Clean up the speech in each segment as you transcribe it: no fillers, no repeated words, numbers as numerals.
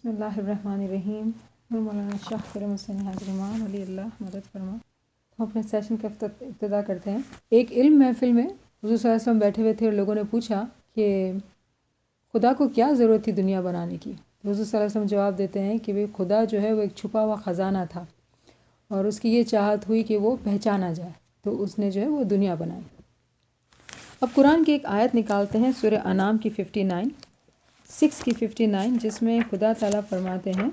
بسم اللہ الرحمن الرحیم. مولانا شاہ کرم حسین حاضرمان علی اللہ مدد فرما. ہم اپنے سیشن کا ابتدا کرتے ہیں. ایک علم محفل میں حضور صلی اللہ علیہ وسلم بیٹھے ہوئے تھے اور لوگوں نے پوچھا کہ خدا کو کیا ضرورت تھی دنیا بنانے کی. حضور صلی اللہ علیہ وسلم جواب دیتے ہیں کہ وہ خدا جو ہے وہ ایک چھپا ہوا خزانہ تھا اور اس کی یہ چاہت ہوئی کہ وہ پہچانا جائے تو اس نے جو ہے وہ دنیا بنائی. اب قرآن کی ایک آیت نکالتے ہیں سورہ انعام کی 59 جس میں خدا تعالیٰ فرماتے ہیں،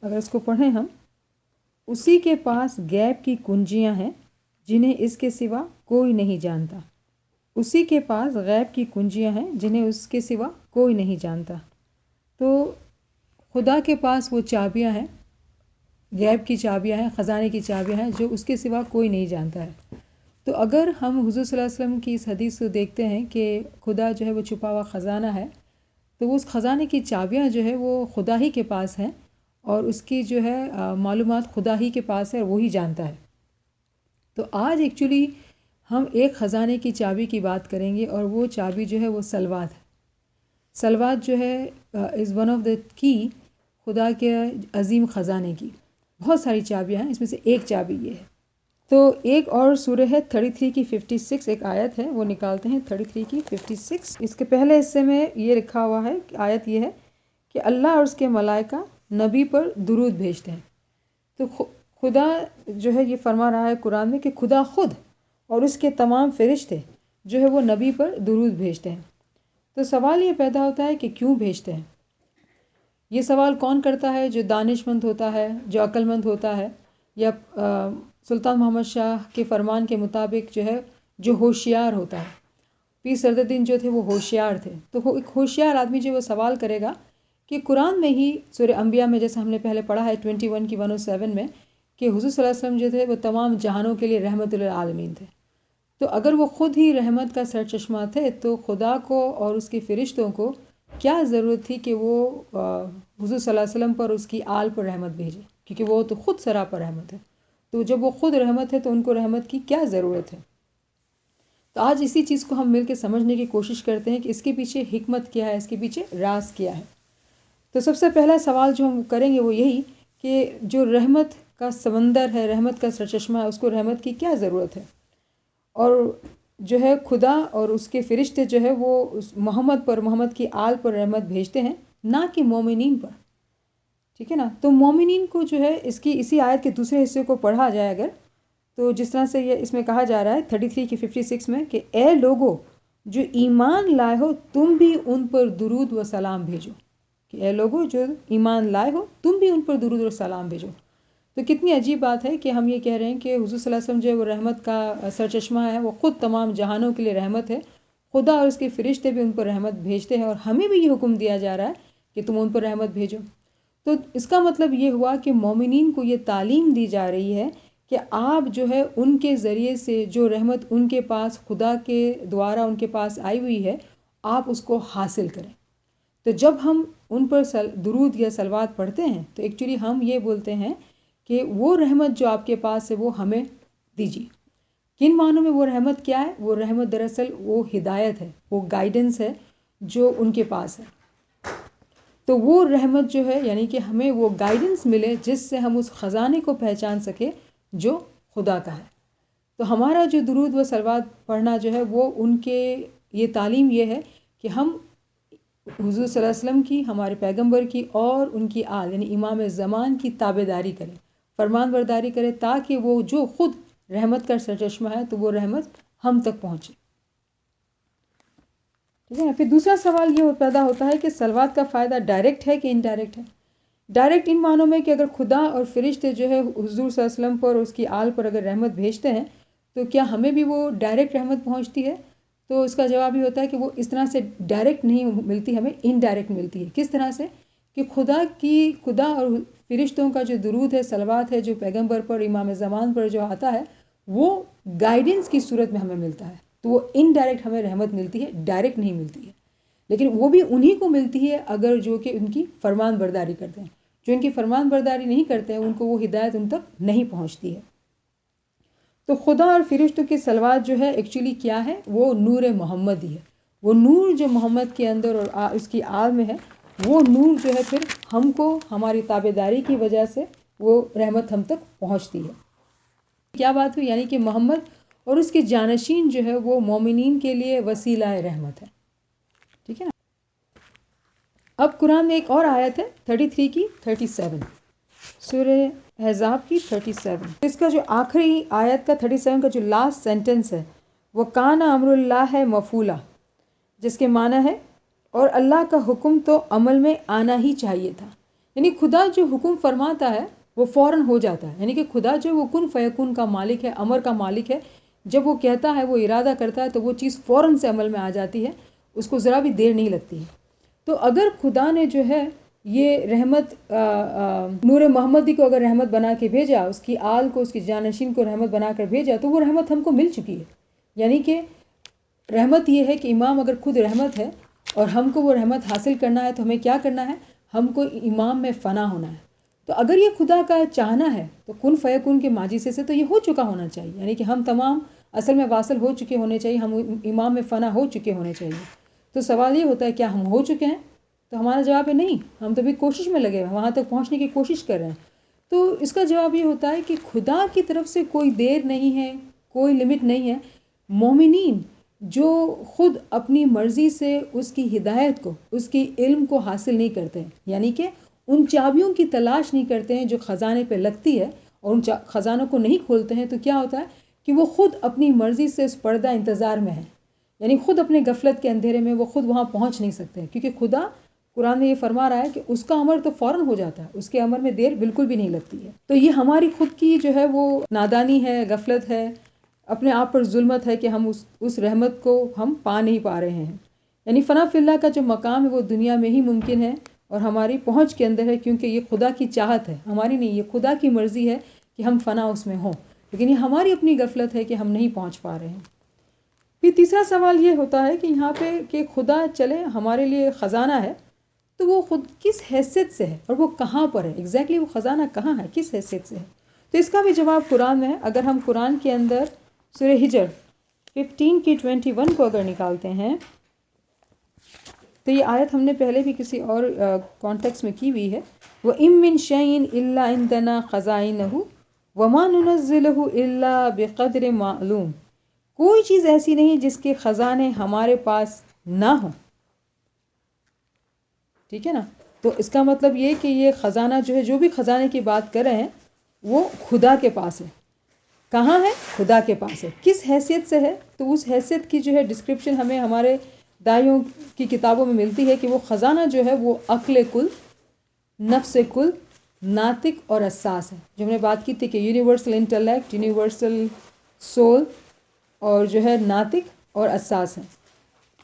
اگر اس کو پڑھیں ہم، اسی کے پاس غیب کی کنجیاں ہیں جنہیں اس کے سوا کوئی نہیں جانتا. اسی کے پاس غیب کی کنجیاں ہیں جنہیں اس کے سوا کوئی نہیں جانتا. تو خدا کے پاس وہ چابیاں ہیں، غیب کی چابیاں ہیں، خزانے کی چابیاں ہیں جو اس کے سوا کوئی نہیں جانتا ہے. تو اگر ہم حضور صلی اللہ علیہ وسلم کی اس حدیث کو دیکھتے ہیں کہ خدا جو ہے وہ چھپا ہوا خزانہ ہے، تو وہ اس خزانے کی چابیاں جو ہے وہ خدا ہی کے پاس ہیں اور اس کی جو ہے معلومات خدا ہی کے پاس ہے اور وہی جانتا ہے. تو آج ایکچولی ہم ایک خزانے کی چابی کی بات کریں گے اور وہ چابی جو ہے وہ صلوات ہے. صلوات جو ہے از ون آف دا کی خدا کے عظیم خزانے کی. بہت ساری چابیاں ہیں، اس میں سے ایک چابی یہ ہے. تو ایک اور سورہ ہے 33 کی 56 ایک آیت ہے، وہ نکالتے ہیں 33 کی 56. اس کے پہلے حصے میں یہ لکھا ہوا ہے کہ آیت یہ ہے کہ اللہ اور اس کے ملائکہ نبی پر درود بھیجتے ہیں. تو خدا جو ہے یہ فرما رہا ہے قرآن میں کہ خدا خود اور اس کے تمام فرشتے جو ہے وہ نبی پر درود بھیجتے ہیں. تو سوال یہ پیدا ہوتا ہے کہ کیوں بھیجتے ہیں؟ یہ سوال کون کرتا ہے؟ جو دانش مند ہوتا ہے، جو عقل مند ہوتا ہے، یا سلطان محمد شاہ کے فرمان کے مطابق جو ہے جو ہوشیار ہوتا ہے. پیر سرد الدین جو تھے وہ ہوشیار تھے. تو ایک ہوشیار آدمی جو وہ سوال کرے گا کہ قرآن میں ہی سورہ انبیاء میں جیسے ہم نے پہلے پڑھا ہے 21 کی 107 میں کہ حضور صلی اللہ علیہ وسلم جو تھے وہ تمام جہانوں کے لیے رحمت للعالمین تھے. تو اگر وہ خود ہی رحمت کا سرچشمہ تھے تو خدا کو اور اس کے فرشتوں کو کیا ضرورت تھی کہ وہ حضور صلی اللہ علیہ وسلم پر اس کی آل پر رحمت بھیجے، کیونکہ وہ تو خود سراپا رحمت ہے. تو جب وہ خود رحمت ہے تو ان کو رحمت کی کیا ضرورت ہے؟ تو آج اسی چیز کو ہم مل کے سمجھنے کی کوشش کرتے ہیں کہ اس کے پیچھے حکمت کیا ہے، اس کے پیچھے راز کیا ہے. تو سب سے پہلا سوال جو ہم کریں گے وہ یہی کہ جو رحمت کا سمندر ہے، رحمت کا سرچشمہ ہے، اس کو رحمت کی کیا ضرورت ہے؟ اور جو ہے خدا اور اس کے فرشتے جو ہے وہ محمد پر، محمد کی آل پر رحمت بھیجتے ہیں، نہ کہ مومنین پر. ٹھیک ہے نا؟ تو مومنین کو جو ہے اسی آیت کے دوسرے حصے کو پڑھا جائے اگر، تو جس طرح سے یہ اس میں کہا جا رہا ہے 33 کی 56 میں کہ اے لوگو جو ایمان لائے ہو تم بھی ان پر درود و سلام بھیجو. کہ اے لوگو جو ایمان لائے ہو تم بھی ان پر درود و سلام بھیجو. تو کتنی عجیب بات ہے کہ ہم یہ کہہ رہے ہیں کہ حضور صلی اللہ علیہ وسلم جو ہے وہ رحمت کا سرچشمہ ہے، وہ خود تمام جہانوں کے لیے رحمت ہے. خدا اور اس کے فرشتے بھی ان پر رحمت بھیجتے ہیں اور ہمیں بھی یہ حکم دیا جا رہا ہے کہ تم ان پر رحمت بھیجو. تو اس کا مطلب یہ ہوا کہ مومنین کو یہ تعلیم دی جا رہی ہے کہ آپ جو ہے ان کے ذریعے سے جو رحمت ان کے پاس خدا کے دوارا ان کے پاس آئی ہوئی ہے آپ اس کو حاصل کریں. تو جب ہم ان پر درود یا صلوات پڑھتے ہیں تو ایکچولی ہم یہ بولتے ہیں کہ وہ رحمت جو آپ کے پاس ہے وہ ہمیں دیجیے. کن معنوں میں وہ رحمت کیا ہے؟ وہ رحمت دراصل وہ ہدایت ہے، وہ گائیڈنس ہے جو ان کے پاس ہے. تو وہ رحمت جو ہے یعنی کہ ہمیں وہ گائیڈنس ملے جس سے ہم اس خزانے کو پہچان سکیں جو خدا کا ہے. تو ہمارا جو درود و صلوات پڑھنا جو ہے وہ ان کے یہ تعلیم یہ ہے کہ ہم حضور صلی اللہ علیہ وسلم کی، ہمارے پیغمبر کی اور ان کی آل یعنی امام زمان کی تابعداری کریں، فرمان برداری کریں، تاکہ وہ جو خود رحمت کا سرچشمہ ہے تو وہ رحمت ہم تک پہنچے. ٹھیک ہے نا؟ پھر دوسرا سوال یہ پیدا ہوتا ہے کہ صلوات کا فائدہ ڈائریکٹ ہے کہ انڈائریکٹ ہے. ڈائریکٹ ان معنوں میں کہ اگر خدا اور فرشتے جو ہے حضور صلی اللہ علیہ وسلم پر اور اس کی آل پر اگر رحمت بھیجتے ہیں تو کیا ہمیں بھی وہ ڈائریکٹ رحمت پہنچتی ہے؟ تو اس کا جواب یہ ہوتا ہے کہ وہ اس طرح سے ڈائریکٹ نہیں ملتی، ہمیں انڈائریکٹ ملتی ہے. کس طرح سے؟ کہ خدا اور فرشتوں کا جو درود ہے، صلوات ہے، جو پیغمبر پر، امام زمان پر جو آتا ہے وہ گائیڈنس کی صورت میں ہمیں ملتا ہے. تو وہ انڈائریکٹ ہمیں رحمت ملتی ہے، ڈائریکٹ نہیں ملتی ہے. لیکن وہ بھی انہی کو ملتی ہے اگر جو کہ ان کی فرمان برداری کرتے ہیں. جو ان کی فرمان برداری نہیں کرتے ہیں ان کو وہ ہدایت ان تک نہیں پہنچتی ہے. تو خدا اور فرشتوں کی صلوات جو ہے ایکچولی کیا ہے؟ وہ نور محمد ہی ہے. وہ نور جو محمد کے اندر اور اس کی آل میں ہے وہ نور جو ہے پھر ہم کو ہماری تابعداری کی وجہ سے وہ رحمت ہم تک پہنچتی ہے۔ کیا بات ہوئی؟ یعنی کہ محمد اور اس کے جانشین جو ہے وہ مومنین کے لیے وسیلہ رحمت ہے، ٹھیک ہے نا۔ اب قرآن میں ایک اور آیت ہے 33 کی 37، سورہ احزاب کی 37، اس کا جو آخری آیت کا 37 کا جو لاسٹ سینٹنس ہے وہ کان امر اللہ ہے مفعولا، جس کے معنی ہے اور اللہ کا حکم تو عمل میں آنا ہی چاہیے تھا۔ یعنی خدا جو حکم فرماتا ہے وہ فوراً ہو جاتا ہے، یعنی کہ خدا جو وہ کن فیکون کا مالک ہے، امر کا مالک ہے، جب وہ کہتا ہے، وہ ارادہ کرتا ہے تو وہ چیز فوراً سے عمل میں آ جاتی ہے، اس کو ذرا بھی دیر نہیں لگتی ہے۔ تو اگر خدا نے جو ہے یہ رحمت نور محمدی کو اگر رحمت بنا کے بھیجا، اس کی آل کو، اس کی جانشین کو رحمت بنا کر بھیجا، تو وہ رحمت ہم کو مل چکی ہے۔ یعنی کہ رحمت یہ ہے کہ امام اگر خود رحمت ہے اور ہم کو وہ رحمت حاصل کرنا ہے تو ہمیں کیا کرنا ہے؟ ہم کو امام میں فنا ہونا ہے۔ تو اگر یہ خدا کا چاہنا ہے تو کن فیکون کے ماجزے سے تو یہ ہو چکا ہونا چاہیے، یعنی کہ ہم تمام اصل میں واصل ہو چکے ہونے چاہیے، ہم امام میں فنا ہو چکے ہونے چاہیے۔ تو سوال یہ ہوتا ہے کیا ہم ہو چکے ہیں؟ تو ہمارا جواب ہے نہیں، ہم تو بھی کوشش میں لگے ہیں، وہاں تک پہنچنے کی کوشش کر رہے ہیں۔ تو اس کا جواب یہ ہوتا ہے کہ خدا کی طرف سے کوئی دیر نہیں ہے، کوئی لمٹ نہیں ہے۔ مومنین جو خود اپنی مرضی سے اس کی ہدایت کو، اس کی علم کو حاصل نہیں کرتے ہیں، یعنی کہ ان چابیوں کی تلاش نہیں کرتے ہیں جو خزانے پہ لگتی ہے، اور ان خزانوں کو نہیں کھولتے ہیں، تو کیا ہوتا ہے کہ وہ خود اپنی مرضی سے اس پردہ انتظار میں ہے، یعنی خود اپنے غفلت کے اندھیرے میں وہ خود وہاں پہنچ نہیں سکتے، کیونکہ خدا قرآن میں یہ فرما رہا ہے کہ اس کا امر تو فوراً ہو جاتا ہے، اس کے امر میں دیر بالکل بھی نہیں لگتی ہے۔ تو یہ ہماری خود کی جو ہے وہ نادانی ہے، غفلت ہے، اپنے آپ پر ظلمت ہے کہ ہم اس رحمت کو ہم پا نہیں پا رہے ہیں۔ یعنی فنا فی اللہ کا جو مقام ہے وہ دنیا میں ہی ممکن ہے اور ہماری پہنچ کے اندر ہے، کیونکہ یہ خدا کی چاہت ہے، ہماری نہیں، یہ خدا کی مرضی ہے کہ ہم فنا اس میں ہوں، لیکن یہ ہماری اپنی غفلت ہے کہ ہم نہیں پہنچ پا رہے ہیں۔ پھر تیسرا سوال یہ ہوتا ہے کہ یہاں پہ کہ خدا چلے ہمارے لیے خزانہ ہے، تو وہ خود کس حیثیت سے ہے اور وہ کہاں پر ہے؟ ایگزیکٹلی وہ خزانہ کہاں ہے، کس حیثیت سے ہے؟ تو اس کا بھی جواب قرآن میں ہے۔ اگر ہم قرآن کے اندر سورہ ہجر 15 کی 21 کو اگر نکالتے ہیں تو یہ آیت ہم نے پہلے بھی کسی اور کانٹیکس میں کی ہوئی ہے۔ وَإِن مِّن شَيْءٍ إِلَّا عِندَنَا خَزَائِنُهُ وَمَا نُنَزِّلُهُ إِلَّا بِقَدْرٍ مَعْلُومٍ، کوئی چیز ایسی نہیں جس کے خزانے ہمارے پاس نہ ہوں، ٹھیک ہے نا۔ تو اس کا مطلب یہ کہ یہ خزانہ جو ہے، جو بھی خزانے کی بات کر رہے ہیں وہ خدا کے پاس ہے۔ کہاں ہے؟ خدا کے پاس ہے۔ کس حیثیت سے ہے؟ تو اس حیثیت کی جو ہے ڈسکرپشن ہمیں ہمارے دائیوں کی کتابوں میں ملتی ہے کہ وہ خزانہ جو ہے وہ عقل کل، نفس کل، ناطق اور حساس ہے، جو ہم نے بات کی تھی کہ یونیورسل انٹلیکٹ، یونیورسل سول اور جو ہے ناطق اور حساس ہے۔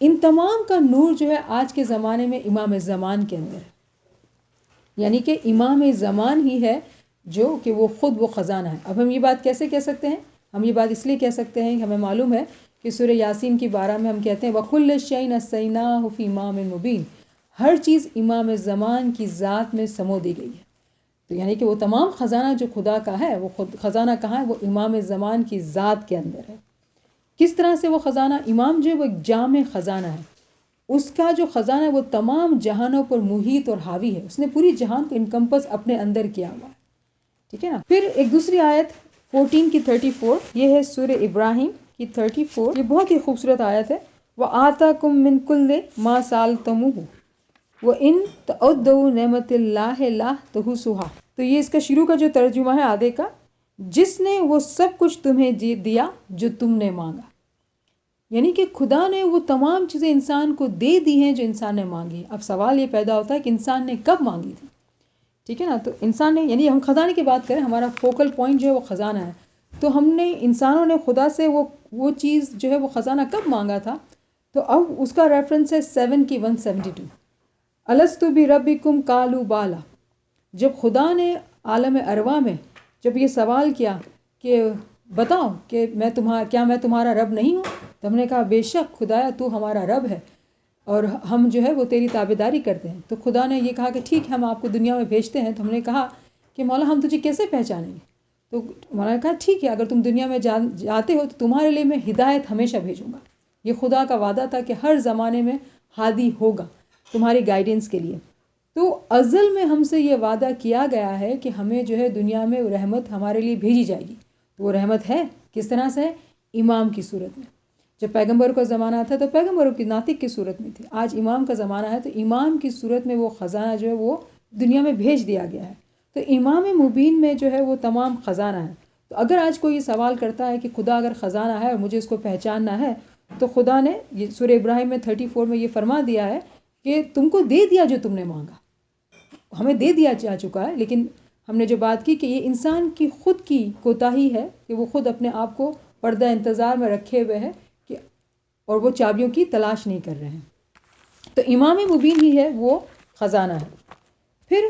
ان تمام کا نور جو ہے آج کے زمانے میں امام زمان کے اندر ہے، یعنی کہ امام زمان ہی ہے جو کہ وہ خود وہ خزانہ ہے۔ اب ہم یہ بات کیسے کہہ سکتے ہیں؟ ہم یہ بات اس لیے کہہ سکتے ہیں کہ ہمیں معلوم ہے کہ سورہ یاسین کی 12 میں ہم کہتے ہیں وَكُلَّ شَيْءٍ أَحْصَيْنَاهُ فِي إِمَامٍ مُبِينٍ، ہر چیز امام زمان کی ذات میں سمو دی گئی ہے۔ تو یعنی کہ وہ تمام خزانہ جو خدا کا ہے، وہ خود خزانہ کہاں ہے؟ وہ امام زمان کی ذات کے اندر ہے۔ کس طرح سے وہ خزانہ؟ امام جو ہے وہ ایک جامع خزانہ ہے، اس کا جو خزانہ ہے وہ تمام جہانوں پر محیط اور حاوی ہے، اس نے پوری جہان کو انکمپس اپنے اندر کیا ہوا ہے، ٹھیک ہے نا۔ پھر ایک دوسری آیت 14 کی 34، یہ ہے سورہ ابراہیم کی 34، یہ بہت ہی خوبصورت آیت ہے۔ وَآتَاكُم مِّن كُلِّ مَا سَأَلْتُمُوهُ وَإِن تَعُدُّوا نِعْمَتَ اللَّهِ لَا تُحْصُوهَا۔ تو یہ اس کا شروع کا جو ترجمہ ہے آدھے کا، جس نے وہ سب کچھ تمہیں دیا جو تم نے مانگا، یعنی کہ خدا نے وہ تمام چیزیں انسان کو دے دی ہیں جو انسان نے مانگی۔ اب سوال یہ پیدا ہوتا ہے کہ انسان نے کب مانگی تھی، ٹھیک ہے نا۔ تو انسان نے، یعنی ہم خزانے کی بات کریں، ہمارا فوکل پوائنٹ جو ہے وہ خزانہ ہے، تو ہم نے انسانوں نے خدا سے وہ چیز جو ہے وہ خزانہ کب مانگا تھا؟ تو اب اس کا ریفرنس ہے 7 کی 172، الستُ بربکم قالوا بالا۔ جب خدا نے عالم ارواح میں جب یہ سوال کیا کہ بتاؤ کہ کیا میں تمہارا رب نہیں ہوں، تو ہم نے کہا بے شک خدایا تو ہمارا رب ہے اور ہم جو ہے وہ تیری تابعداری کرتے ہیں۔ تو خدا نے یہ کہا کہ ٹھیک ہے، ہم آپ کو دنیا میں بھیجتے ہیں۔ تو ہم نے کہا کہ مولا ہم تجھے کیسے پہچانیں گے؟ تو مولا نے کہا ٹھیک ہے، اگر تم دنیا میں جاتے ہو تو تمہارے لیے میں ہدایت ہمیشہ بھیجوں گا۔ یہ خدا کا وعدہ تھا کہ ہر زمانے میں ہادی ہوگا تمہاری گائیڈنس کے لیے۔ تو ازل میں ہم سے یہ وعدہ کیا گیا ہے کہ ہمیں جو ہے دنیا میں رحمت ہمارے لیے بھیجی جائے گی. تو وہ رحمت ہے کس طرح سے ہے؟ امام کی صورت میں. جب پیغمبروں کا زمانہ تھا تو پیغمبروں کی ناطق کی صورت میں تھی. آج امام کا زمانہ ہے تو امام کی صورت میں وہ خزانہ جو ہے وہ دنیا میں بھیج دیا گیا ہے. تو امام مبین میں جو ہے وہ تمام خزانہ ہے. تو اگر آج کوئی یہ سوال کرتا ہے کہ خدا اگر خزانہ ہے اور مجھے اس کو پہچاننا ہے، تو خدا نے یہ سورہ ابراہیم میں 34 میں یہ فرما دیا ہے کہ تم کو دے دیا جو تم نے مانگا. ہمیں دے دیا جا چکا ہے، لیکن ہم نے جو بات کی کہ یہ انسان کی خود کی کوتاہی ہے کہ وہ خود اپنے آپ کو پردہ انتظار میں رکھے ہوئے ہے کہ اور وہ چابیوں کی تلاش نہیں کر رہے ہیں. تو امام مبین ہی ہے وہ خزانہ ہے. پھر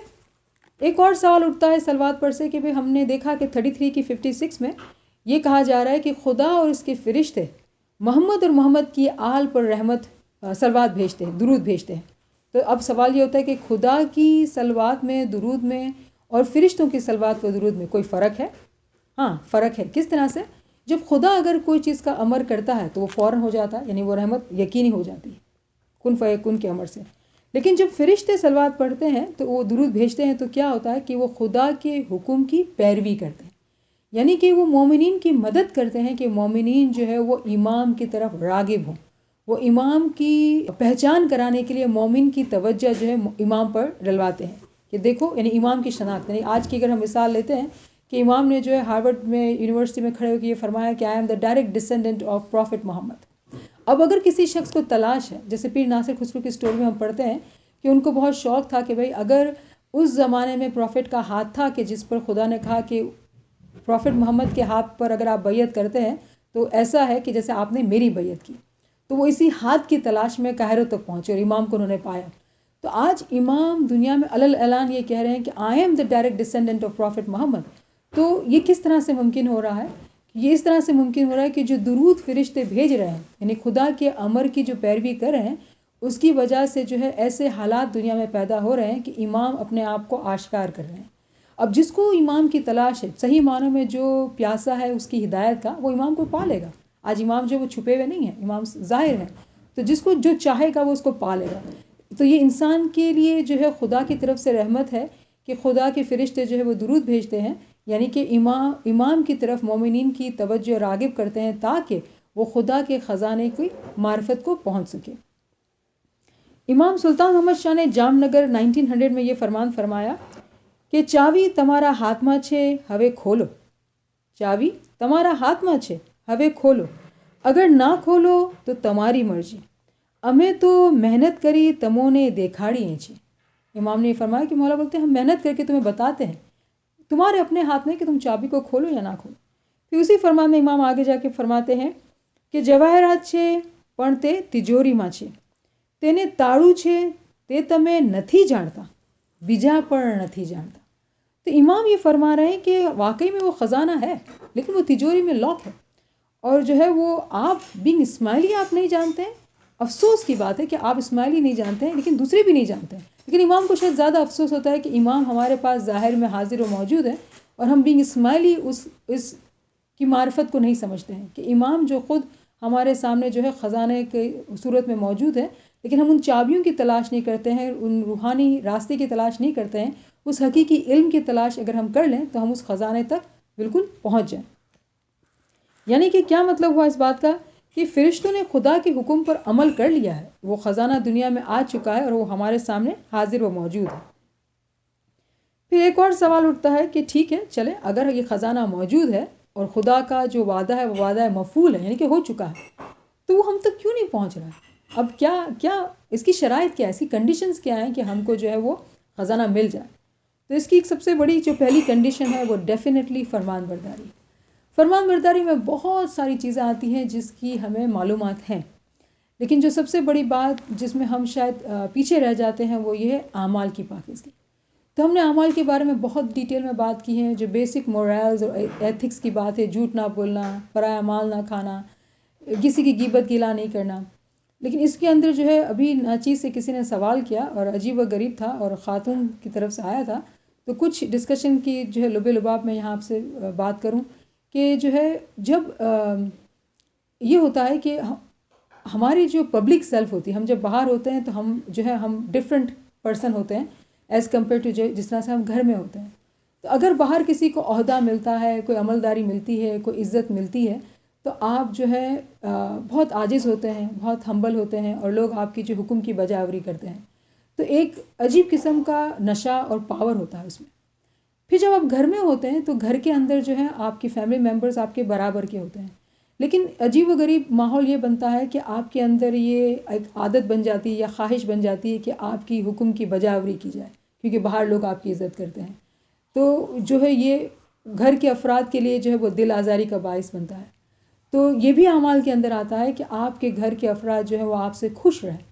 ایک اور سوال اٹھتا ہے صلوات پر سے کہ ہم نے دیکھا کہ 33 کی 56 میں یہ کہا جا رہا ہے کہ خدا اور اس کے فرشتے محمد اور محمد کی آل پر رحمت صلوات بھیجتے ہیں، درود بھیجتے ہیں. تو اب سوال یہ ہوتا ہے کہ خدا کی صلوات میں، درود میں اور فرشتوں کی صلوات و درود میں کوئی فرق ہے؟ ہاں فرق ہے. کس طرح سے؟ جب خدا اگر کوئی چیز کا امر کرتا ہے تو وہ فوراً ہو جاتا ہے، یعنی وہ رحمت یقینی ہو جاتی ہے کن فیکون کے امر سے. لیکن جب فرشتے صلوات پڑھتے ہیں تو وہ درود بھیجتے ہیں تو کیا ہوتا ہے کہ وہ خدا کے حکم کی پیروی کرتے ہیں، یعنی کہ وہ مومنین کی مدد کرتے ہیں کہ مومنین جو ہے وہ امام کی طرف راغب ہوں. وہ امام کی پہچان کرانے کے لیے مومن کی توجہ جو ہے امام پر ڈلواتے ہیں کہ دیکھو، یعنی امام کی شناخت. یعنی آج کی اگر ہم مثال لیتے ہیں کہ امام نے جو ہے ہارورڈ میں یونیورسٹی میں کھڑے ہو کے یہ فرمایا کہ I am the direct descendant of prophet Muhammad. اب اگر کسی شخص کو تلاش ہے، جیسے پیر ناصر خسرو کی اسٹوری میں ہم پڑھتے ہیں کہ ان کو بہت شوق تھا کہ بھئی اگر اس زمانے میں پروفٹ کا ہاتھ تھا کہ جس پر خدا نے کہا کہ پروفٹ محمد کے ہاتھ پر اگر آپ بیعت کرتے ہیں تو ایسا ہے کہ جیسے آپ نے میری بیعت کی. تو وہ اسی ہاتھ کی تلاش میں قاہرہ تک پہنچے اور امام کو انہوں نے پایا. تو آج امام دنیا میں علل اعلان یہ کہہ رہے ہیں کہ I am the direct descendant of prophet Muhammad. تو یہ کس طرح سے ممکن ہو رہا ہے؟ یہ اس طرح سے ممکن ہو رہا ہے کہ جو درود فرشتے بھیج رہے ہیں، یعنی خدا کے امر کی جو پیروی کر رہے ہیں، اس کی وجہ سے جو ہے ایسے حالات دنیا میں پیدا ہو رہے ہیں کہ امام اپنے آپ کو آشکار کر رہے ہیں. اب جس کو امام کی تلاش ہے، صحیح معنوں میں جو پیاسا ہے اس کی ہدایت کا، وہ امام کو پا لے گا. آج امام جو وہ چھپے ہوئے نہیں ہیں، امام ظاہر ہیں. تو جس کو جو چاہے گا وہ اس کو پا لے گا. تو یہ انسان کے لیے جو ہے خدا کی طرف سے رحمت ہے کہ خدا کے فرشتے جو ہے وہ درود بھیجتے ہیں، یعنی کہ امام کی طرف مومنین کی توجہ راغب کرتے ہیں تاکہ وہ خدا کے خزانے کی معرفت کو پہنچ سکے. امام سلطان محمد شاہ نے جام نگر 1900 میں یہ فرمان فرمایا کہ چاوی تمہارا ہاتھ میں چھے ہوے کھولو. چاوی تمہارا ہاتھ میں چھے ہوے کھولو، اگر نہ کھولو تو تمہاری مرضی. ہمیں تو محنت کری تموں نے دیکھاڑی ہیں چھے. امام نے یہ فرمایا کہ مولا بولتے ہیں ہم محنت کر کے تمہیں بتاتے ہیں، تمہارے اپنے ہاتھ میں کہ تم چابی کو کھولو یا نہ کھولو. پھر اسی فرمان میں امام آگے جا کے فرماتے ہیں کہ جواہرات چھے પણ તે તિજોરીમાં છે, તેને તાળું છે તે તમે નથી જાણતા, બીજા પણ નથી જાણતા. تو امام یہ فرما رہے ہیں کہ واقعی میں وہ خزانہ ہے لیکن وہ تجوری میں لاک ہے، اور جو ہے وہ آپ بینگ اسماعیلی آپ نہیں جانتے ہیں. افسوس کی بات ہے کہ آپ اسماعیلی نہیں جانتے ہیں لیکن دوسرے بھی نہیں جانتے ہیں. لیکن امام کو شاید زیادہ افسوس ہوتا ہے کہ امام ہمارے پاس ظاہر میں حاضر و موجود ہے اور ہم بینگ اسماعیلی اس کی معرفت کو نہیں سمجھتے ہیں کہ امام جو خود ہمارے سامنے جو ہے خزانے کے صورت میں موجود ہے، لیکن ہم ان چابیوں کی تلاش نہیں کرتے ہیں، ان روحانی راستے کی تلاش نہیں کرتے ہیں. اس حقیقی علم کی تلاش اگر ہم کر لیں تو ہم اس خزانے تک بالکل پہنچ جائیں. یعنی کہ کیا مطلب ہوا اس بات کا کہ فرشتوں نے خدا کے حکم پر عمل کر لیا ہے، وہ خزانہ دنیا میں آ چکا ہے اور وہ ہمارے سامنے حاضر و موجود ہے. پھر ایک اور سوال اٹھتا ہے کہ ٹھیک ہے چلے، اگر یہ خزانہ موجود ہے اور خدا کا جو وعدہ ہے وہ وعدہ مفعول ہے، یعنی کہ ہو چکا ہے، تو وہ ہم تک کیوں نہیں پہنچ رہا ہے؟ اب کیا اس کی شرائط کیا ہے، اس کی کنڈیشنز کیا ہیں کہ ہم کو جو ہے وہ خزانہ مل جائے؟ تو اس کی ایک سب سے بڑی جو پہلی کنڈیشن ہے وہ ڈیفینیٹلی فرمان برداری. فرمان برداری میں بہت ساری چیزیں آتی ہیں جس کی ہمیں معلومات ہیں، لیکن جو سب سے بڑی بات جس میں ہم شاید پیچھے رہ جاتے ہیں وہ یہ ہے اعمال کی پاکیزگی. تو ہم نے اعمال کے بارے میں بہت ڈیٹیل میں بات کی ہے، جو بیسک مورالز اور ایتھکس کی بات ہے، جھوٹ نہ بولنا، پرایا مال نہ کھانا، کسی کی غیبت گلا نہیں کرنا. لیکن اس کے اندر جو ہے ابھی ناچیز سے کسی نے سوال کیا اور عجیب و غریب تھا اور خاتون کی طرف سے آیا تھا، تو کچھ ڈسکشن کی جو ہے لبے لباب میں یہاں آپ سے بات کروں کہ جو ہے جب یہ ہوتا ہے کہ ہماری جو پبلک سیلف ہوتی ہے، ہم جب باہر ہوتے ہیں تو ہم جو ہے ہم ڈفرینٹ پرسن ہوتے ہیں. ایز کمپیئر ٹو جس طرح سے ہم گھر میں ہوتے ہیں. تو اگر باہر کسی کو عہدہ ملتا ہے، کوئی عملداری ملتی ہے، کوئی عزت ملتی ہے، تو آپ جو ہے بہت عاجز ہوتے ہیں، بہت ہمبل ہوتے ہیں، اور لوگ آپ کی جو حکم کی بجاوری کرتے ہیں. تو ایک عجیب قسم کا نشہ اور پاور ہوتا ہے اس میں. پھر جب آپ گھر میں ہوتے ہیں تو گھر کے اندر جو ہے آپ کی فیملی ممبرز آپ کے برابر کے ہوتے ہیں، لیکن عجیب و غریب ماحول یہ بنتا ہے کہ آپ کے اندر یہ ایک عادت بن جاتی ہے یا خواہش بن جاتی ہے کہ آپ کی حکم کی بجاوری کی جائے، کیونکہ باہر لوگ آپ کی عزت کرتے ہیں. تو جو ہے یہ گھر کے افراد کے لیے جو ہے وہ دل آزاری کا باعث بنتا ہے. تو یہ بھی اعمال کے اندر آتا ہے کہ آپ کے گھر کے افراد جو ہے وہ آپ سے خوش رہیں،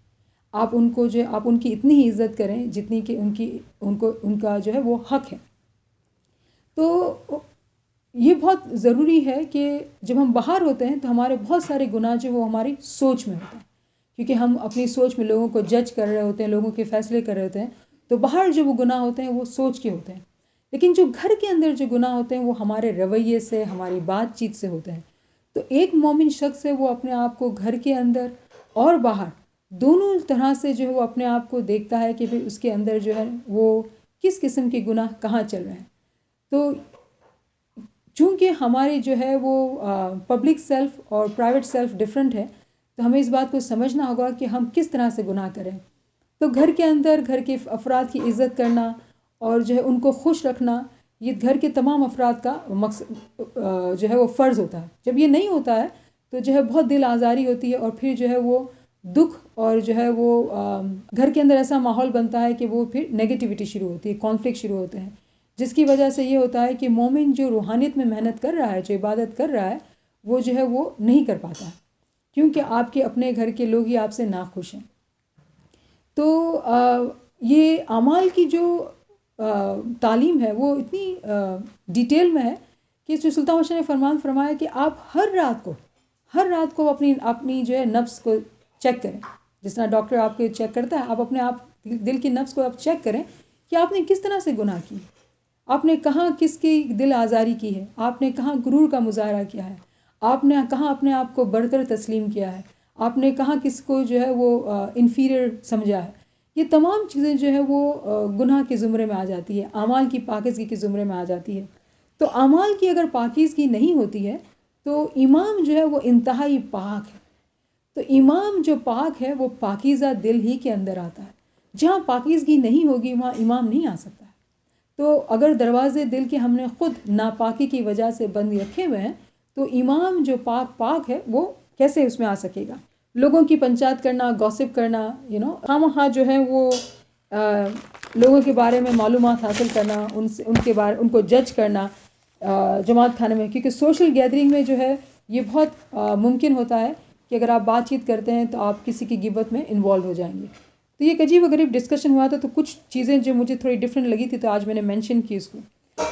آپ ان کو جو ہے آپ ان کی اتنی ہی عزت کریں جتنی کہ ان کا جو ہے وہ حق ہے. تو یہ بہت ضروری ہے کہ جب ہم باہر ہوتے ہیں تو ہمارے بہت سارے گناہ جو وہ ہماری سوچ میں ہوتے ہیں، کیونکہ ہم اپنی سوچ میں لوگوں کو جج کر رہے ہوتے ہیں، لوگوں کے فیصلے کر رہے ہوتے ہیں. تو باہر جو وہ گناہ ہوتے ہیں وہ سوچ کے ہوتے ہیں، لیکن جو گھر کے اندر جو گناہ ہوتے ہیں وہ ہمارے رویے سے، ہماری بات چیت سے ہوتے ہیں. تو ایک مومن شخص ہے وہ اپنے آپ کو گھر کے اندر اور باہر دونوں طرح سے جو ہے وہ اپنے آپ کو دیکھتا ہے کہ اس کے اندر جو ہے وہ کس قسم کے گناہ کہاں چل رہے ہیں. تو چونکہ ہماری جو ہے وہ پبلک سیلف اور پرائیویٹ سیلف ڈفرینٹ ہے، تو ہمیں اس بات کو سمجھنا ہوگا کہ ہم کس طرح سے گناہ کریں. تو گھر کے اندر گھر کے افراد کی عزت کرنا اور جو ہے ان کو خوش رکھنا، یہ گھر کے تمام افراد کا مقصد جو ہے وہ فرض ہوتا ہے. جب یہ نہیں ہوتا ہے تو جو ہے بہت دل آزاری ہوتی ہے، اور پھر جو ہے وہ دکھ اور جو ہے وہ گھر کے اندر ایسا ماحول بنتا ہے کہ وہ پھر نیگیٹیوٹی شروع ہوتی ہے، کانفلکٹ شروع ہوتے ہیں، جس کی وجہ سے یہ ہوتا ہے کہ مومن جو روحانیت میں محنت کر رہا ہے، جو عبادت کر رہا ہے، وہ جو ہے وہ نہیں کر پاتا، کیونکہ آپ کے اپنے گھر کے لوگ ہی آپ سے ناخوش ہیں. تو یہ اعمال کی جو تعلیم ہے وہ اتنی ڈیٹیل میں ہے کہ سلطان بادشاہ نے فرمایا کہ آپ ہر رات کو اپنی جو ہے نفس کو چیک کریں. جس طرح ڈاکٹر آپ کو چیک کرتا ہے، آپ اپنے آپ دل کی نفس کو آپ چیک کریں کہ آپ نے کس طرح سے گناہ کی، آپ نے کہاں کس کی دل آزاری کی ہے، آپ نے کہاں غرور کا مظاہرہ کیا ہے، آپ نے کہاں اپنے آپ کو بڑھ کر تسلیم کیا ہے، آپ نے کہاں کس کو جو ہے وہ انفیریئر سمجھا ہے. یہ تمام چیزیں جو ہے وہ گناہ کے زمرے میں آ جاتی ہے، اعمال کی پاکیزگی کے زمرے میں آ جاتی ہے. تو اعمال کی اگر پاکیزگی نہیں ہوتی ہے تو امام جو ہے وہ انتہائی پاک ہے. تو امام جو پاک ہے وہ پاکیزہ دل ہی کے اندر آتا ہے. جہاں پاکیزگی نہیں ہوگی وہاں امام نہیں آ سکتا ہے. تو اگر دروازے دل کے ہم نے خود ناپاکی کی وجہ سے بند رکھے ہوئے ہیں تو امام جو پاک ہے وہ کیسے اس میں آ سکے گا. لوگوں کی پنچات کرنا، گوسپ کرنا، خواہ جو ہے وہ لوگوں کے بارے میں معلومات حاصل کرنا، ان کو جج کرنا جماعت خانے میں، کیونکہ سوشل گیدرنگ میں جو ہے یہ بہت ممکن ہوتا ہے کہ اگر آپ بات چیت کرتے ہیں تو آپ کسی کی غیبت میں انوالو ہو جائیں گے. تو یہ ایک عجیب و غریب ڈسکشن ہوا تھا، تو کچھ چیزیں جو مجھے تھوڑی ڈفرینٹ لگی تھی تو آج میں نے مینشن کی اس کو.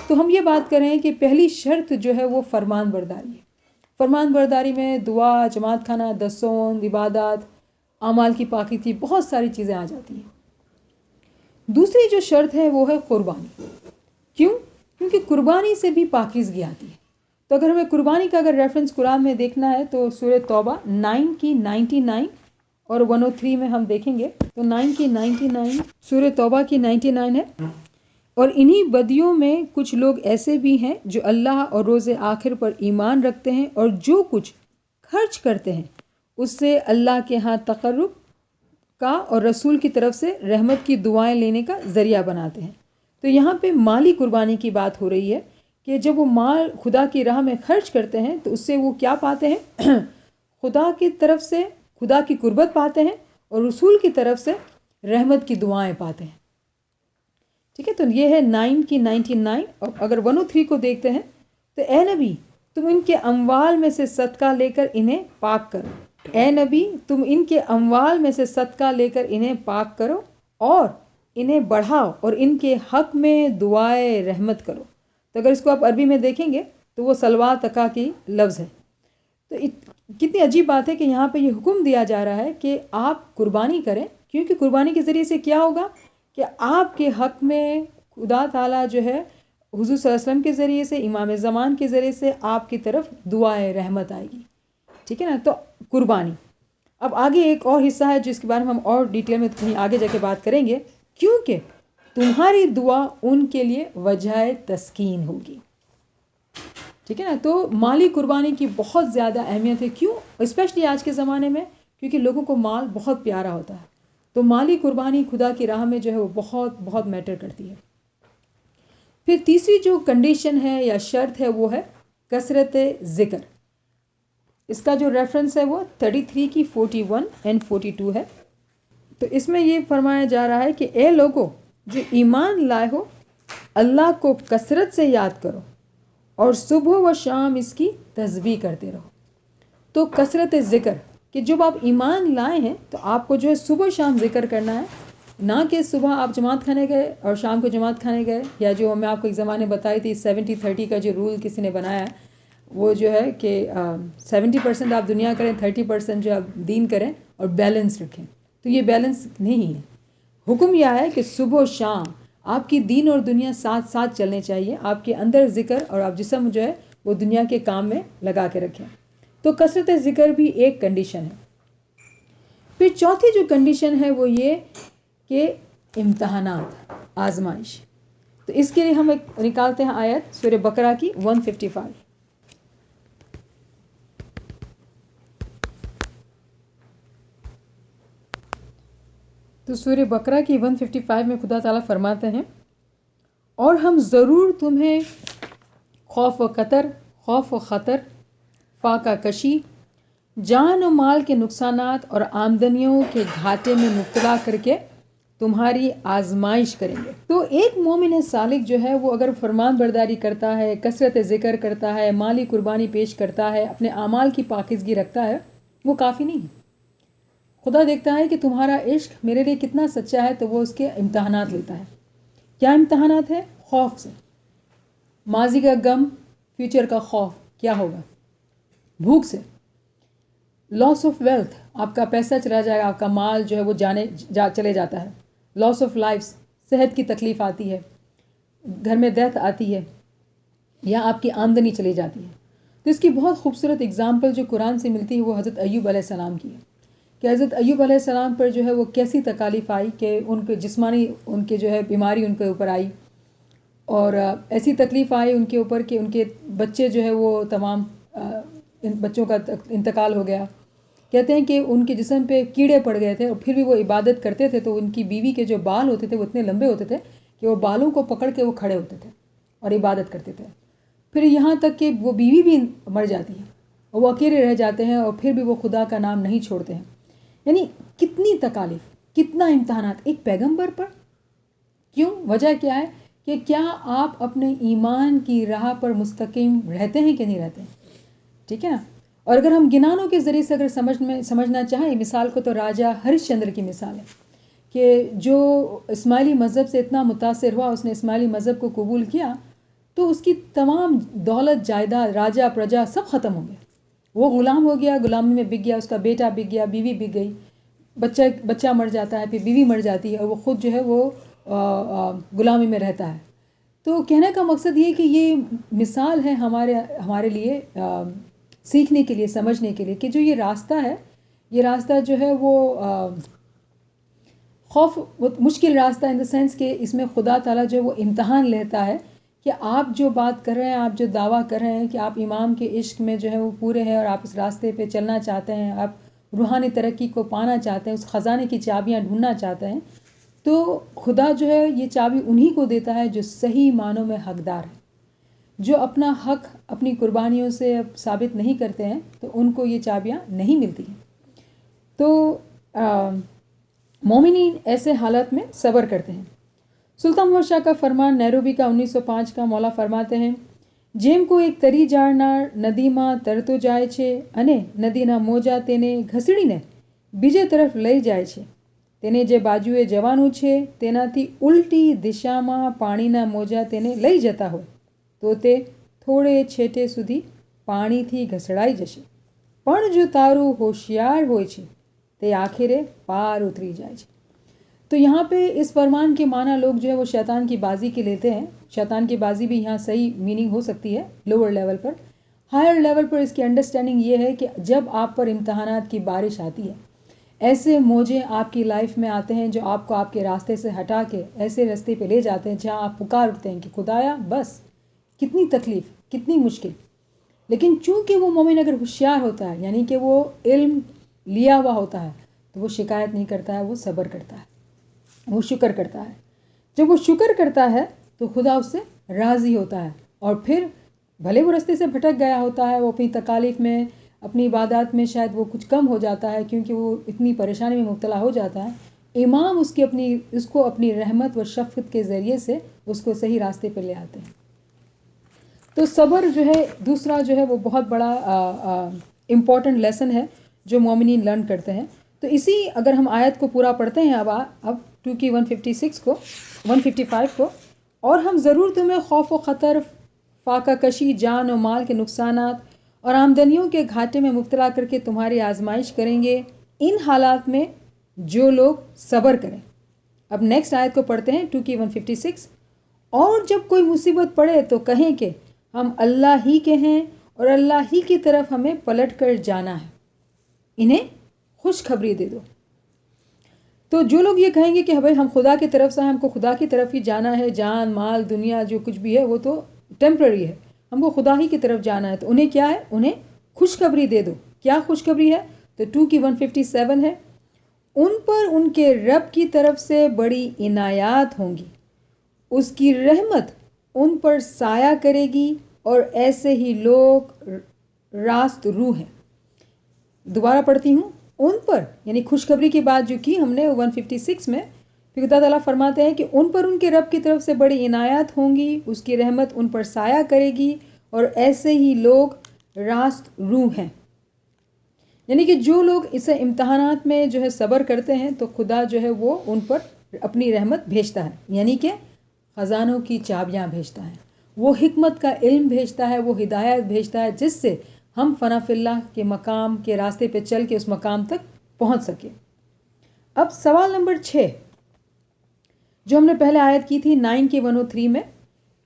تو ہم یہ بات کر رہے ہیں کہ پہلی شرط جو ہے وہ فرمان برداری ہے. فرمان برداری میں دعا، جماعت خانہ، دسون، عبادات، اعمال کی پاکیزگی، بہت ساری چیزیں آ جاتی ہیں. دوسری جو شرط ہے وہ ہے قربانی. کیونکہ قربانی سے بھی پاکیزگی آتی ہے. تو اگر ہمیں قربانی کا اگر ریفرنس قرآن میں دیکھنا ہے تو سورہ توبہ 9 کی 99 اور 103 میں ہم دیکھیں گے. تو 9 کی 99 سورہ توبہ کی 99 ہے. اور انہی بدیوں میں کچھ لوگ ایسے بھی ہیں جو اللہ اور روز آخر پر ایمان رکھتے ہیں اور جو کچھ خرچ کرتے ہیں اس سے اللہ کے ہاں تقرب کا اور رسول کی طرف سے رحمت کی دعائیں لینے کا ذریعہ بناتے ہیں. تو یہاں پہ مالی قربانی کی بات ہو رہی ہے کہ جب وہ مال خدا کی راہ میں خرچ کرتے ہیں تو اس سے وہ کیا پاتے ہیں؟ خدا کی طرف سے خدا کی قربت پاتے ہیں اور رسول کی طرف سے رحمت کی دعائیں پاتے ہیں. ٹھیک ہے، تو یہ ہے 9 کی 99. اور اگر 103 کو دیکھتے ہیں تو اے نبی تم ان کے اموال میں سے صدقہ لے کر انہیں پاک کرو. اے نبی تم ان کے اموال میں سے صدقہ لے کر انہیں پاک کرو اور انہیں بڑھاؤ اور ان کے حق میں دعائے رحمت کرو. تو اگر اس کو آپ عربی میں دیکھیں گے تو وہ سلوا تکا کی لفظ ہے. تو کتنی عجیب بات ہے کہ یہاں پہ یہ حکم دیا جا رہا ہے کہ آپ قربانی کریں، کیونکہ قربانی کے ذریعے سے کیا ہوگا کہ آپ کے حق میں خدا تعالیٰ جو ہے حضور صلی اللہ علیہ وسلم کے ذریعے سے، امام زمان کے ذریعے سے آپ کی طرف دعائے رحمت آئے گی. ٹھیک ہے نا. تو قربانی. اب آگے ایک اور حصہ ہے جس کے بارے میں ہم اور ڈیٹیل میں کہیں آگے جا کے بات کریں گے. کیونکہ تمہاری دعا ان کے لیے وجہ تسکین ہوگی. ٹھیک ہے نا. تو مالی قربانی کی بہت زیادہ اہمیت ہے. کیوں؟ اسپیشلی آج کے زمانے میں، کیونکہ لوگوں کو مال بہت پیارا ہوتا ہے. تو مالی قربانی خدا کی راہ میں جو ہے وہ بہت بہت میٹر کرتی ہے. پھر تیسری جو کنڈیشن ہے یا شرط ہے وہ ہے کثرت ذکر. اس کا جو ریفرنس ہے وہ 33 کی 41 اینڈ 42 ہے. تو اس میں یہ فرمایا جا رہا ہے کہ اے لوگو جو ایمان لائے ہو، اللہ کو کثرت سے یاد کرو اور صبح و شام اس کی تسبیح کرتے رہو. تو کثرت ذکر کہ جب آپ ایمان لائے ہیں تو آپ کو جو ہے صبح شام ذکر کرنا ہے. نہ کہ صبح آپ جماعت کھانے گئے اور شام کو جماعت کھانے گئے، یا جو میں آپ کو ایک زمانے بتائی تھی 70-30 کا جو رول کسی نے بنایا ہے، وہ جو ہے کہ 70% آپ دنیا کریں، 30% جو آپ دین کریں اور بیلنس رکھیں. تو یہ بیلنس نہیں ہے. حکم یہ ہے کہ صبح و شام آپ کی دین اور دنیا ساتھ ساتھ چلنے چاہیے. آپ کے اندر ذکر اور آپ جسم جو ہے وہ دنیا کے کام میں لگا کے رکھیں. تو کثرت ذکر بھی ایک کنڈیشن ہے. پھر چوتھی جو کنڈیشن ہے وہ یہ کہ امتحانات، آزمائش. تو اس کے لیے ہم ایک نکالتے ہیں آیت سورہ بقرہ کی 155. تو سورہ بقرہ کی 155 میں خدا تعالیٰ فرماتے ہیں، اور ہم ضرور تمہیں خوف و خطر، فاقہ کشی، جان و مال کے نقصانات اور آمدنیوں کے گھاٹے میں مبتلا کر کے تمہاری آزمائش کریں گے. تو ایک مومن صالح جو ہے وہ اگر فرمان برداری کرتا ہے، کثرت ذکر کرتا ہے، مالی قربانی پیش کرتا ہے، اپنے اعمال کی پاکیزگی رکھتا ہے، وہ کافی نہیں ہے. خدا دیکھتا ہے کہ تمہارا عشق میرے لیے کتنا سچا ہے، تو وہ اس کے امتحانات لیتا ہے. کیا امتحانات ہے؟ خوف سے، ماضی کا غم، فیوچر کا خوف کیا ہوگا. بھوک سے، لاس آف ویلتھ، آپ کا پیسہ چلا جائے گا، آپ کا مال جو ہے وہ چلے جاتا ہے. لاس آف لائفز، صحت کی تکلیف آتی ہے، گھر میں ڈیتھ آتی ہے، یا آپ کی آمدنی چلی جاتی ہے. تو اس کی بہت خوبصورت اگزامپل جو قرآن سے ملتی ہے وہ حضرت ایوب علیہ السلام کی ہے، کہ حضرت ایوب علیہ السلام پر جو ہے وہ کیسی تکالیف آئی کہ ان کے جسمانی ان کے جو ہے بیماری ان کے اوپر آئی، اور ایسی تکلیف آئی ان کے اوپر کہ ان کے بچے جو ہے وہ تمام بچوں کا انتقال ہو گیا. کہتے ہیں کہ ان کے جسم پہ کیڑے پڑ گئے تھے، اور پھر بھی وہ عبادت کرتے تھے. تو ان کی بیوی کے جو بال ہوتے تھے وہ اتنے لمبے ہوتے تھے کہ وہ بالوں کو پکڑ کے وہ کھڑے ہوتے تھے اور عبادت کرتے تھے. پھر یہاں تک کہ وہ بیوی بھی مر جاتی ہے اور وہ اکیلے رہ جاتے ہیں، اور پھر بھی وہ خدا کا نام نہیں چھوڑتے ہیں. یعنی کتنی تکالیف، کتنا امتحانات ایک پیغمبر پر. کیوں؟ وجہ کیا ہے کہ کیا آپ اپنے ایمان کی راہ پر مستقیم رہتے ہیں کہ نہیں رہتے ہیں. ٹھیک ہے نا. اور اگر ہم گنانوں کے ذریعے سے اگر سمجھنا چاہیں مثال کو، تو راجہ ہریش چندر کی مثال ہے کہ جو اسماعیلی مذہب سے اتنا متاثر ہوا، اس نے اسماعیلی مذہب کو قبول کیا، تو اس کی تمام دولت، جائیداد، راجہ پرجا سب ختم ہو گئے. وہ غلام ہو گیا، غلامی میں بک گیا، اس کا بیٹا بک گیا، بیوی بک گئی، بچہ مر جاتا ہے، پھر بیوی مر جاتی ہے، اور وہ خود جو ہے وہ غلامی میں رہتا ہے. تو کہنے کا مقصد یہ کہ یہ مثال ہے ہمارے لیے سیکھنے کے لیے، سمجھنے کے لیے، کہ جو یہ راستہ ہے، یہ راستہ جو ہے وہ مشکل راستہ ان دا سینس کہ اس میں خدا تعالیٰ جو ہے وہ امتحان لیتا ہے کہ آپ جو بات کر رہے ہیں، آپ جو دعویٰ کر رہے ہیں کہ آپ امام کے عشق میں جو ہے وہ پورے ہیں اور آپ اس راستے پہ چلنا چاہتے ہیں، آپ روحانی ترقی کو پانا چاہتے ہیں، اس خزانے کی چابیاں ڈھونڈنا چاہتے ہیں، تو خدا جو ہے یہ چابی انہی کو دیتا ہے جو صحیح معنوں میں حقدار ہے. جو اپنا حق اپنی قربانیوں سے ثابت نہیں کرتے ہیں تو ان کو یہ چابیاں نہیں ملتی ہیں. تو مومنین ایسے حالات میں صبر کرتے ہیں. سلطان محمد شاہ کا فرمان نیروبی کا 1905 کا، مولا فرماتے ہیں، جیم کو ایک تری جاڑنار ندیما ترتو جائے چھے અને નદીના મોજા તેને ઘસડીને બીજે તરફ લઈ જાય છે. તેને જે બાજુએ જવાનું છે તેનાથી ઉલટી દિશામાં પાણીના મોજા તેને લઈ જતા હોય તો તે થોડે છેટે સુધી પાણીથી ઘસડાઈ જશે. પણ જો તારું હોશિયાર હોય છે તે આખરે પાર ઉતરી જાય છે. تو یہاں پہ اس فرمان کے معنی لوگ جو ہے وہ شیطان کی بازی کے لیتے ہیں. شیطان کی بازی بھی یہاں صحیح میننگ ہو سکتی ہے لوور لیول پر. ہائر لیول پر اس کی انڈرسٹینڈنگ یہ ہے کہ جب آپ پر امتحانات کی بارش آتی ہے، ایسے موجیں آپ کی لائف میں آتے ہیں جو آپ کو آپ کے راستے سے ہٹا کے ایسے راستے پہ لے جاتے ہیں جہاں آپ پکار اٹھتے ہیں کہ خدایا بس کتنی تکلیف، کتنی مشکل. لیکن چونکہ وہ مومن اگر ہوشیار ہوتا ہے، یعنی کہ وہ علم لیا ہوا ہوتا ہے، تو وہ شکایت نہیں کرتا ہے، وہ صبر کرتا ہے، وہ شکر کرتا ہے. جب وہ شکر کرتا ہے تو خدا اس سے راضی ہوتا ہے، اور پھر بھلے وہ راستے سے بھٹک گیا ہوتا ہے، وہ اپنی تکالیف میں، اپنی عبادات میں شاید وہ کچھ کم ہو جاتا ہے کیونکہ وہ اتنی پریشانی میں مبتلا ہو جاتا ہے، امام اس کو اپنی رحمت و شفقت کے ذریعے سے اس کو صحیح راستے پہ لے آتے ہیں. تو صبر جو ہے دوسرا جو ہے وہ بہت بڑا امپورٹنٹ لیسن ہے جو مومنین لرن کرتے ہیں. تو اسی اگر ہم آیت کو پورا پڑھتے ہیں اب 2 کی 156 کو 155 کو، اور ہم ضرور تمہیں خوف و خطر، فاقہ کشی، جان و مال کے نقصانات اور آمدنیوں کے گھاٹے میں مبتلا کر کے تمہاری آزمائش کریں گے، ان حالات میں جو لوگ صبر کریں. اب نیکسٹ آیت کو پڑھتے ہیں 2 کی 156. اور جب کوئی مصیبت پڑے تو کہیں کہ ہم اللہ ہی کے ہیں اور اللہ ہی کی طرف ہمیں پلٹ کر جانا ہے، انہیں خوشخبری دے دو. تو جو لوگ یہ کہیں گے کہ بھائی ہم خدا کی طرف سے ہیں، ہم کو خدا کی طرف ہی جانا ہے، جان مال دنیا جو کچھ بھی ہے وہ تو ٹیمپرری ہے، ہم کو خدا ہی کی طرف جانا ہے، تو انہیں کیا ہے؟ انہیں خوشخبری دے دو. کیا خوشخبری ہے؟ تو 2 کی 157 ہے، ان پر ان کے رب کی طرف سے بڑی عنایات ہوں گی، اس کی رحمت ان پر سایہ کرے گی، اور ایسے ہی لوگ راست روح ہیں. دوبارہ پڑھتی ہوں، ان پر، یعنی خوشخبری کی بات جو کی ہم نے 156 میں، پھر خدا تعالیٰ فرماتے ہیں کہ ان پر ان کے رب کی طرف سے بڑی عنایات ہوں گی، اس کی رحمت ان پر سایہ کرے گی، اور ایسے ہی لوگ راست روح ہیں. یعنی کہ جو لوگ اسے امتحانات میں جو ہے صبر کرتے ہیں تو خدا جو ہے وہ ان پر اپنی رحمت بھیجتا ہے، یعنی کہ خزانوں کی چابیاں بھیجتا ہے، وہ حکمت کا علم بھیجتا ہے، وہ ہدایت بھیجتا ہے جس سے ہم فنا فی اللہ کے مقام کے راستے پہ چل کے اس مقام تک پہنچ سکے. اب سوال نمبر 6 جو ہم نے پہلے آیت کی تھی 9 کی 103 میں،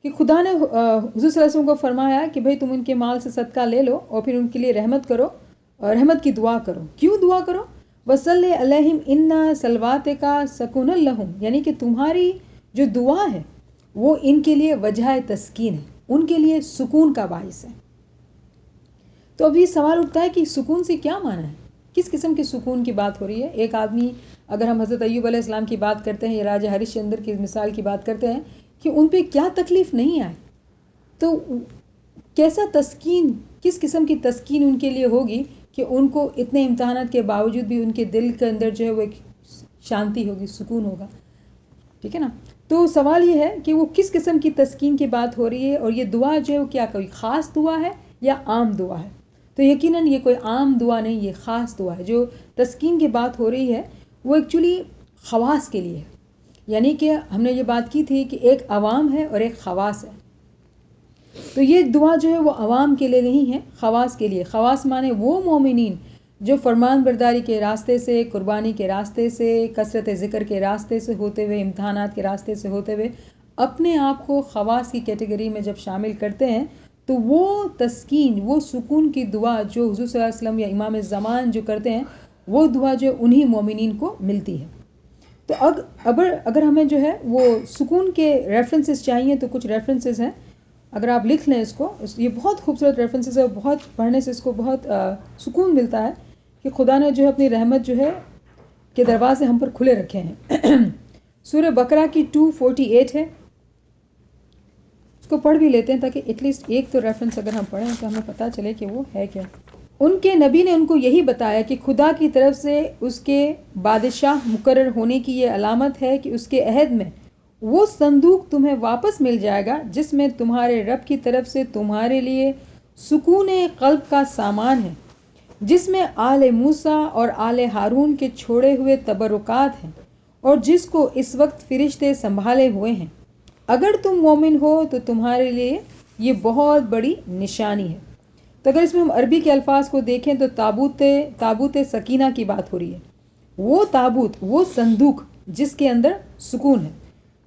کہ خدا نے حضور صلی اللہ علیہ وسلم کو فرمایا کہ بھئی تم ان کے مال سے صدقہ لے لو اور پھر ان کے لیے رحمت کرو، رحمت کی دعا کرو. کیوں دعا کرو؟ وصلی علیہم ان صلواتک سکون لہم، یعنی کہ تمہاری جو دعا ہے وہ ان کے لیے وجہ تسکین ہے، ان کے لیے سکون کا باعث ہے. تو اب یہ سوال اٹھتا ہے کہ سکون سے کیا معنی ہے، کس قسم کے سکون کی بات ہو رہی ہے؟ ایک آدمی، اگر ہم حضرت ایوب علیہ السلام کی بات کرتے ہیں یا راجہ ہریش چندر کی مثال کی بات کرتے ہیں کہ ان پہ کیا تکلیف نہیں آئی، تو کیسا تسکین، کس قسم کی تسکین ان کے لیے ہوگی کہ ان کو اتنے امتحانات کے باوجود بھی ان کے دل کے اندر جو ہے وہ ایک شانتی ہوگی، سکون ہوگا. ٹھیک ہے نا؟ تو سوال یہ ہے کہ وہ کس قسم کی تسکین کی بات ہو رہی ہے، اور یہ دعا جو ہے وہ کیا کوئی خاص دعا ہے یا عام دعا ہے؟ تو یقیناً یہ کوئی عام دعا نہیں، یہ خاص دعا ہے. جو تسکین کی بات ہو رہی ہے وہ ایکچولی خواص کے لیے ہے. یعنی کہ ہم نے یہ بات کی تھی کہ ایک عوام ہے اور ایک خواص ہے. تو یہ دعا جو ہے وہ عوام کے لیے نہیں ہے، خواص کے لیے. خواص مانے وہ مومنین جو فرمان برداری کے راستے سے، قربانی کے راستے سے، کثرت ذکر کے راستے سے ہوتے ہوئے، امتحانات کے راستے سے ہوتے ہوئے اپنے آپ کو خواص کی کیٹیگری میں جب شامل کرتے ہیں تو وہ تسکین، وہ سکون کی دعا جو حضور صلی اللہ علیہ وسلم یا امام زمان جو کرتے ہیں، وہ دعا جو انہی مومنین کو ملتی ہے. تو اگر ہمیں جو ہے وہ سکون کے ریفرنسز چاہیے تو کچھ ریفرنسز ہیں، اگر آپ لکھ لیں اس کو، یہ بہت خوبصورت ریفرنسز ہے، بہت پڑھنے سے اس کو بہت سکون ملتا ہے کہ خدا نے جو ہے اپنی رحمت جو ہے کے دروازے ہم پر کھلے رکھے ہیں. سورہ بقرہ کی 248 ہے، اس کو پڑھ بھی لیتے ہیں تاکہ ایٹ لیسٹ ایک تو ریفرنس اگر ہم پڑھیں تو ہمیں پتہ چلے کہ وہ ہے کیا. ان کے نبی نے ان کو یہی بتایا کہ خدا کی طرف سے اس کے بادشاہ مقرر ہونے کی یہ علامت ہے کہ اس کے عہد میں وہ صندوق تمہیں واپس مل جائے گا جس میں تمہارے رب کی طرف سے تمہارے لیے سکون قلب کا سامان ہے، جس میں آل موسیٰ اور آل ہارون کے چھوڑے ہوئے تبرکات ہیں، اور جس کو اس وقت فرشتے سنبھالے ہوئے ہیں. اگر تم مومن ہو تو تمہارے لیے یہ بہت بڑی نشانی ہے. تو اگر اس میں ہم عربی کے الفاظ کو دیکھیں تو تابوت سکینہ کی بات ہو رہی ہے، وہ تابوت، وہ صندوق جس کے اندر سکون ہے.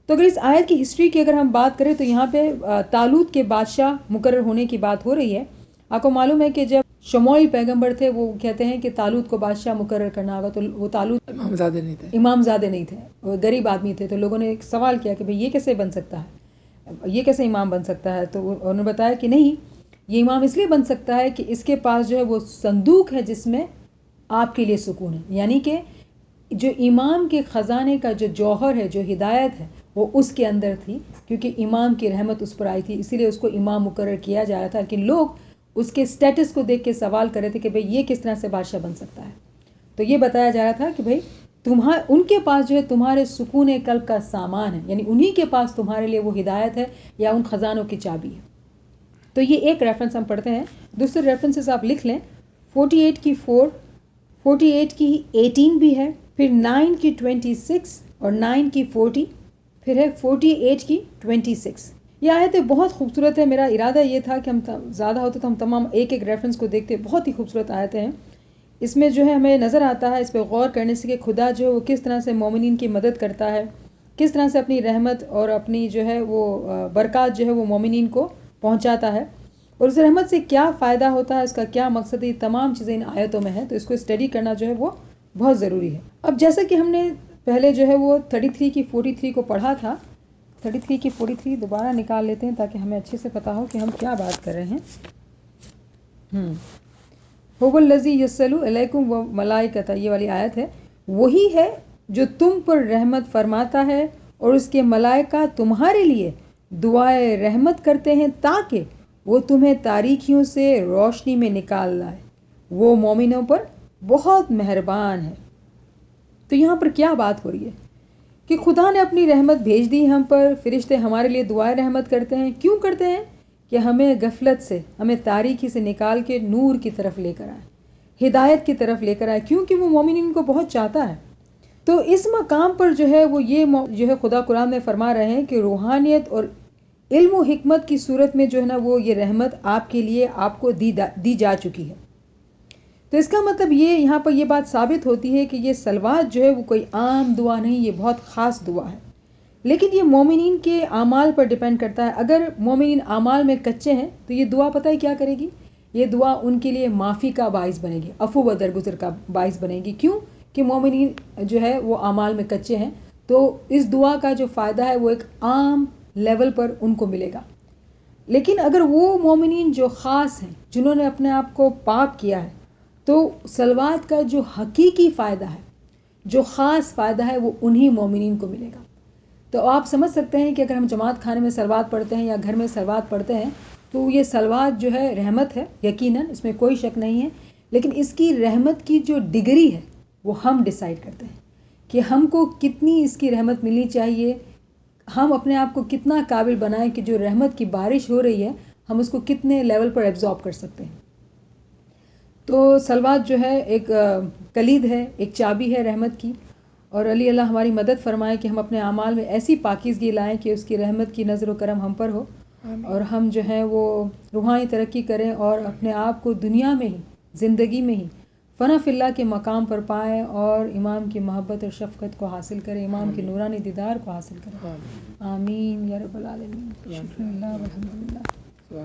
تو اگر اس آیت کی ہسٹری کی اگر ہم بات کریں تو یہاں پہ طالوت کے بادشاہ مقرر ہونے کی بات ہو رہی ہے. آپ کو معلوم ہے کہ جب شموئیل پیغمبر تھے، وہ کہتے ہیں کہ طالوت کو بادشاہ مقرر کرنا ہوگا، تو وہ طالوت امام زادے نہیں تھے، امام زادے نہیں تھے، وہ غریب آدمی تھے. تو لوگوں نے ایک سوال کیا کہ بھئی یہ کیسے بن سکتا ہے، یہ کیسے امام بن سکتا ہے؟ تو انہوں نے بتایا کہ نہیں، یہ امام اس لیے بن سکتا ہے کہ اس کے پاس جو ہے وہ صندوق ہے جس میں آپ کے لیے سکون ہے. یعنی کہ جو امام کے خزانے کا جو جوہر ہے، جو ہدایت ہے، وہ اس کے اندر تھی، کیونکہ امام کی رحمت اس پر آئی تھی، اسی لیے اس کو امام مقرر کیا جا رہا تھا. کہ لوگ اس کے سٹیٹس کو دیکھ کے سوال کر رہے تھے کہ بھئی یہ کس طرح سے بادشاہ بن سکتا ہے. تو یہ بتایا جا رہا تھا کہ بھئی ان کے پاس جو ہے تمہارے سکون قلب کا سامان ہے، یعنی انہی کے پاس تمہارے لیے وہ ہدایت ہے یا ان خزانوں کی چابی ہے. تو یہ ایک ریفرنس ہم پڑھتے ہیں. دوسرے ریفرنسز آپ لکھ لیں، 48 کی 4، 48 کی 18 بھی ہے، پھر 9 کی 26 اور 9 کی 40، پھر ہے 48 کی 26. یہ آیتیں بہت خوبصورت ہے. میرا ارادہ یہ تھا کہ ہم زیادہ ہوتے تو ہم تمام ایک ایک ریفرنس کو دیکھتے. بہت ہی خوبصورت آیتیں ہیں. اس میں جو ہے ہمیں نظر آتا ہے، اس پہ غور کرنے سے، کہ خدا جو ہے وہ کس طرح سے مومنین کی مدد کرتا ہے، کس طرح سے اپنی رحمت اور اپنی جو ہے وہ برکات جو ہے وہ مومنین کو پہنچاتا ہے، اور اس رحمت سے کیا فائدہ ہوتا ہے، اس کا کیا مقصد ہے. یہ تمام چیزیں ان آیتوں میں ہیں، تو اس کو اسٹڈی کرنا جو ہے وہ بہت ضروری ہے. اب جیسا کہ ہم نے پہلے جو ہے وہ 33 کی 43 کو پڑھا تھا، 33 کی 43 دوبارہ نکال لیتے ہیں تاکہ ہمیں اچھے سے پتہ ہو کہ ہم کیا بات کر رہے ہیں. هو الذی یرسل الیکم و ملائکۃ، یہ والی آیت ہے. وہی ہے جو تم پر رحمت فرماتا ہے اور اس کے ملائکہ تمہارے لیے دعائے رحمت کرتے ہیں تاکہ وہ تمہیں تاریکیوں سے روشنی میں نکال لائے. وہ مومنوں پر بہت مہربان ہے. تو یہاں پر کیا بات ہو رہی ہے کہ خدا نے اپنی رحمت بھیج دی ہم پر. فرشتے ہمارے لیے دعائے رحمت کرتے ہیں. کیوں کرتے ہیں؟ کہ ہمیں غفلت سے، ہمیں تاریکی سے نکال کے نور کی طرف لے کر آئے، ہدایت کی طرف لے کر آئے، کیونکہ وہ مومنین کو بہت چاہتا ہے. تو اس مقام پر جو ہے وہ یہ جو ہے خدا قرآن میں فرما رہے ہیں کہ روحانیت اور علم و حکمت کی صورت میں جو ہے نا وہ یہ رحمت آپ کے لیے آپ کو دی جا چکی ہے. تو اس کا مطلب یہ یہاں پر یہ بات ثابت ہوتی ہے کہ یہ صلوات جو ہے وہ کوئی عام دعا نہیں، یہ بہت خاص دعا ہے. لیکن یہ مومنین کے اعمال پر ڈیپینڈ کرتا ہے. اگر مومنین اعمال میں کچے ہیں تو یہ دعا پتہ ہے کیا کرے گی؟ یہ دعا ان کے لیے معافی کا باعث بنے گی، عفو و درگزر کا باعث بنے گی. کیوں؟ کہ مومنین جو ہے وہ اعمال میں کچے ہیں. تو اس دعا کا جو فائدہ ہے وہ ایک عام لیول پر ان کو ملے گا. لیکن اگر وہ مومنین جو خاص ہیں، جنہوں نے اپنے آپ کو پاک کیا ہے، تو صلوات کا جو حقیقی فائدہ ہے، جو خاص فائدہ ہے، وہ انہی مومنین کو ملے گا. تو آپ سمجھ سکتے ہیں کہ اگر ہم جماعت خانے میں صلوات پڑھتے ہیں یا گھر میں صلوات پڑھتے ہیں تو یہ صلوات جو ہے رحمت ہے، یقیناً اس میں کوئی شک نہیں ہے. لیکن اس کی رحمت کی جو ڈگری ہے وہ ہم ڈیسائیڈ کرتے ہیں کہ ہم کو کتنی اس کی رحمت ملنی چاہیے. ہم اپنے آپ کو کتنا قابل بنائیں کہ جو رحمت کی بارش ہو رہی ہے ہم اس کو کتنے لیول پر ایبزارب کر سکتے ہیں. تو صلوات جو ہے ایک کلید ہے، ایک چابی ہے رحمت کی. اور علی اللہ ہماری مدد فرمائے کہ ہم اپنے اعمال میں ایسی پاکیزگی لائیں کہ اس کی رحمت کی نظر و کرم ہم پر ہو، اور ہم جو ہیں وہ روحانی ترقی کریں اور اپنے آپ کو دنیا میں ہی، زندگی میں ہی فنا فی اللہ کے مقام پر پائیں اور امام کی محبت اور شفقت کو حاصل کریں، امام کی نورانی دیدار کو حاصل کریں. آمین یا رب العالمین. شکر اللہ والحمدللہ.